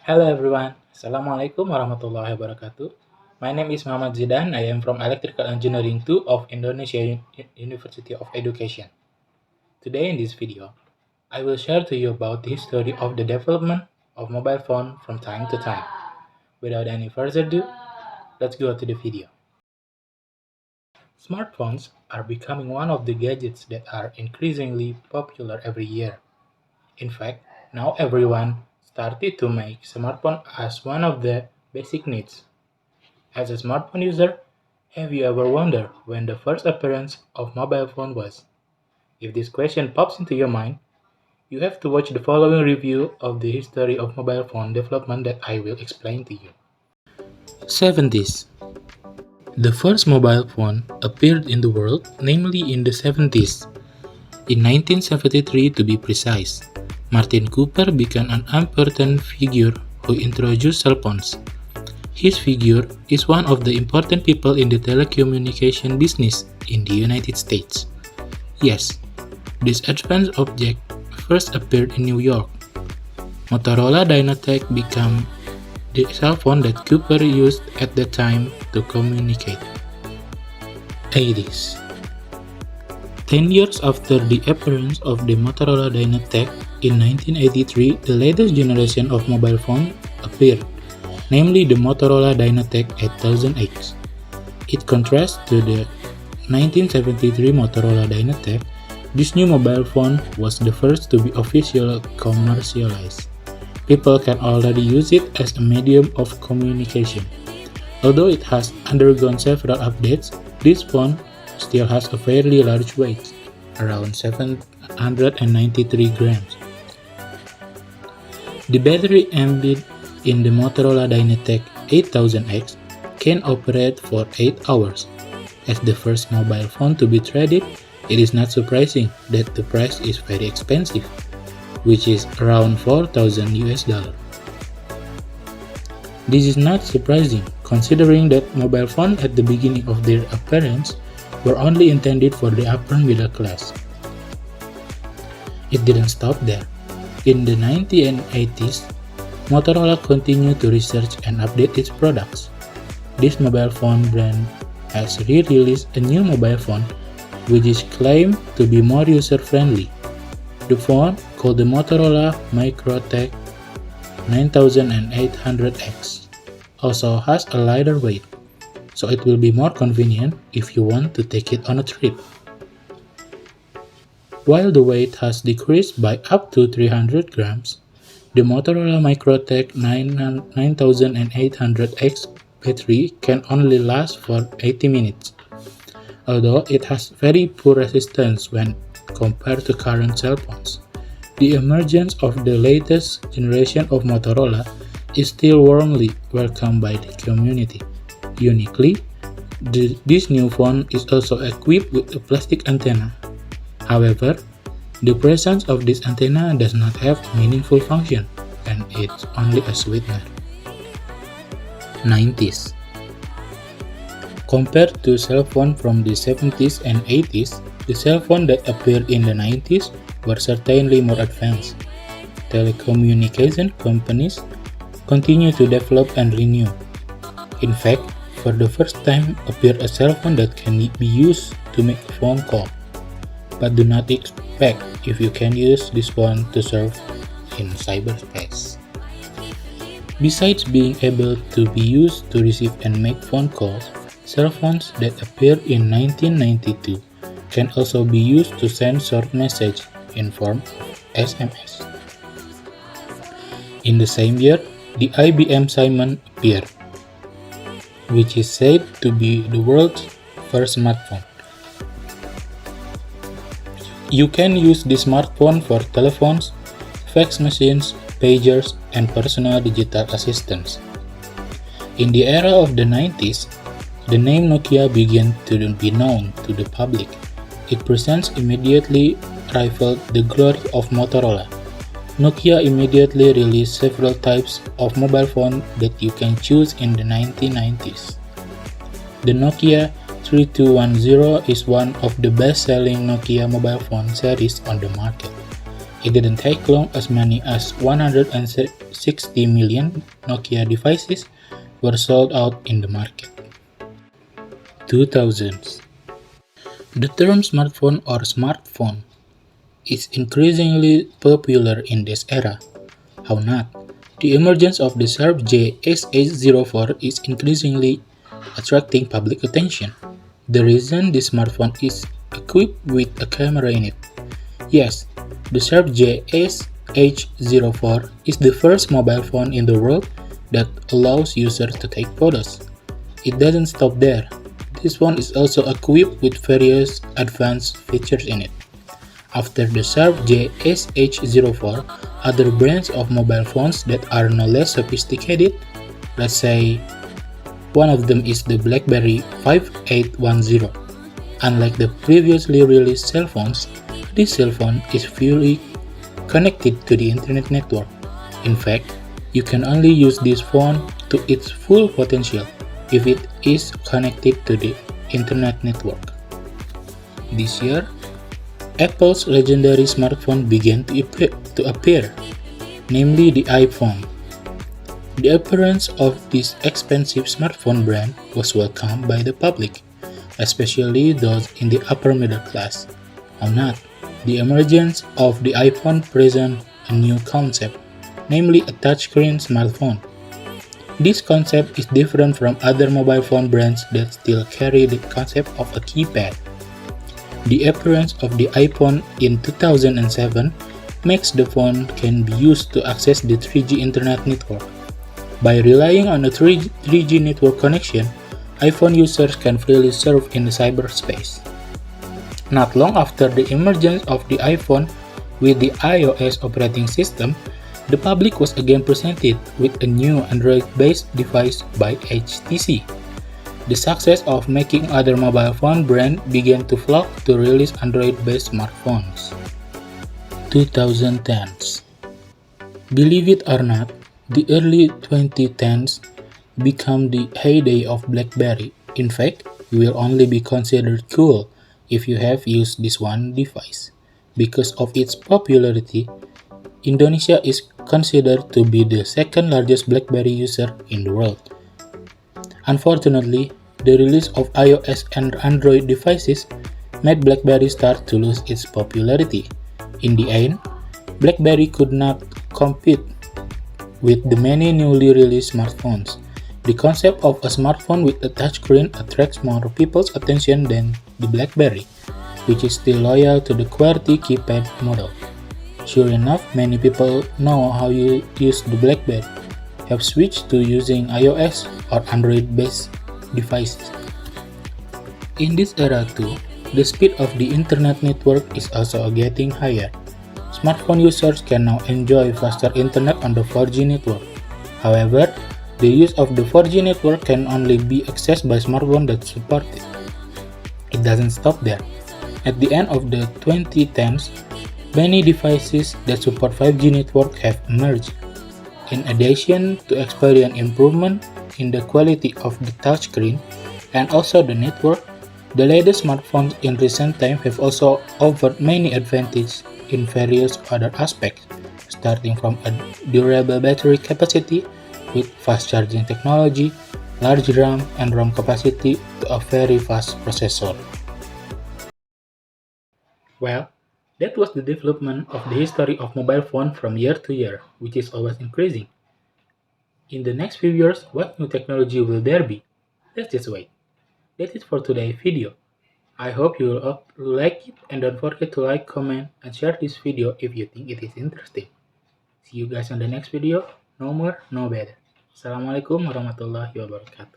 Hello everyone, Assalamualaikum warahmatullahi wabarakatuh. My name is Muhammad Zidan. I am from Electrical Engineering 2 of Indonesia University of Education. Today in this video, I will share to you about the history of the development of mobile phone from time to time. Without any further ado, let's go to the video. Smartphones are becoming one of the gadgets that are increasingly popular every year. In fact, now everyone started to make smartphone as one of the basic needs. As a smartphone user, have you ever wondered when the first appearance of mobile phone was? If this question pops into your mind, you have to watch the following review of the history of mobile phone development that I will explain to you. 70s. The first mobile phone appeared in the world, namely in the 70s. In 1973 to be precise, Martin Cooper became an important figure who introduced cell phones. His figure is one of the important people in the telecommunication business in the United States. Yes, this advanced object first appeared in New York. Motorola Dynatec became the cell phone that Cooper used at the time to communicate. 80s. 10 years after the appearance of the Motorola Dynatec in 1983, the latest generation of mobile phone appeared, namely the Motorola Dynatec 8000X. It contrasts to the 1973 Motorola Dynatec. This new mobile phone was the first to be officially commercialized. People can already use it as a medium of communication. Although it has undergone several updates, this phone still has a fairly large weight, around 793 grams. The battery embedded in the Motorola Dynatec 8000X can operate for 8 hours. As the first mobile phone to be traded, it is not surprising that the price is very expensive, which is around 4,000 US dollar. This is not surprising considering that mobile phones at the beginning of their appearance were only intended for the upper middle class. It didn't stop there. In the 1980s, Motorola continued to research and update its products. This mobile phone brand has re-released a new mobile phone which is claimed to be more user-friendly. The phone, called the Motorola Microtech 9800X, also has a lighter weight, so it will be more convenient if you want to take it on a trip. While the weight has decreased by up to 300 grams, the Motorola Microtech 9800X battery can only last for 80 minutes. Although it has very poor resistance when compared to current cell phones, the emergence of the latest generation of Motorola is still warmly welcomed by the community. Uniquely, this new phone is also equipped with a plastic antenna. However, the presence of this antenna does not have meaningful function, and it's only a sweetener. 90s. Compared to cell phones from the 70s and 80s, the cell phones that appeared in the 90s were certainly more advanced. Telecommunication companies continue to develop and renew. In fact, for the first time appeared a cell phone that can be used to make a phone call. But do not expect if you can use this phone to surf in cyberspace. Besides being able to be used to receive and make phone calls, cell phones that appeared in 1992 can also be used to send short messages in form of SMS. In the same year, the IBM Simon appeared, which is said to be the world's first smartphone. You can use this smartphone for telephones, fax machines, pagers, and personal digital assistants. In the era of the 90s, the name Nokia began to be known to the public. Its presence immediately rivaled the glory of Motorola. Nokia immediately released several types of mobile phone that you can choose in the 1990s. The Nokia 3210 is one of the best-selling Nokia mobile phone series on the market. It didn't take long as many as 160 million Nokia devices were sold out in the market. 2000s. The term smartphone or smartphone is increasingly popular in this era. How not? The emergence of the Sharp J S804 is increasingly attracting public attention. The reason this smartphone is equipped with a camera in it. Yes, the Sharp J SH04 is the first mobile phone in the world that allows users to take photos. It doesn't stop there. This phone is also equipped with various advanced features in it. After the Sharp J SH04, other brands of mobile phones that are no less sophisticated, let's say one of them is the BlackBerry 5810. Unlike the previously released cell phones, this cell phone is fully connected to the internet network. In fact, you can only use this phone to its full potential if it is connected to the internet network. This year, Apple's legendary smartphone began to appear, namely the iPhone. The appearance of this expensive smartphone brand was welcomed by the public, especially those in the upper middle class. How not? The emergence of the iPhone presents a new concept, namely a touchscreen smartphone. This concept is different from other mobile phone brands that still carry the concept of a keypad. The appearance of the iPhone in 2007 makes the phone can be used to access the 3G internet network. By relying on a 3G network connection, iPhone users can freely surf in the cyberspace. Not long after the emergence of the iPhone with the iOS operating system, the public was again presented with a new Android-based device by HTC. The success of making other mobile phone brands began to flock to release Android-based smartphones. 2010s. Believe it or not, the early 2010s became the heyday of BlackBerry. In fact, you will only be considered cool if you have used this one device. Because of its popularity, Indonesia is considered to be the second largest BlackBerry user in the world. Unfortunately, the release of iOS and Android devices made BlackBerry start to lose its popularity. In the end, BlackBerry could not compete with the many newly released smartphones. The concept of a smartphone with a touchscreen attracts more people's attention than the BlackBerry, which is still loyal to the QWERTY keypad model. Sure enough, many people know how you use the BlackBerry, have switched to using iOS or Android-based devices. In this era too, the speed of the internet network is also getting higher. Smartphone users can now enjoy faster internet on the 4G network. However, the use of the 4G network can only be accessed by smartphones that support it. It doesn't stop there. At the end of the 2010s, many devices that support 5G network have emerged. In addition to experience improvement in the quality of the touchscreen and also the network, the latest smartphones in recent times have also offered many advantages in various other aspects, starting from a durable battery capacity with fast charging technology, large RAM and ROM capacity to a very fast processor. Well, that was the development of the history of mobile phone from year to year, which is always increasing. In the next few years, what new technology will there be? Let's just wait. That's it for today's video. I hope you will all like it and don't forget to like, comment, and share this video if you think it is interesting. See you guys on the next video. No more, no better. Assalamualaikum warahmatullahi wabarakatuh.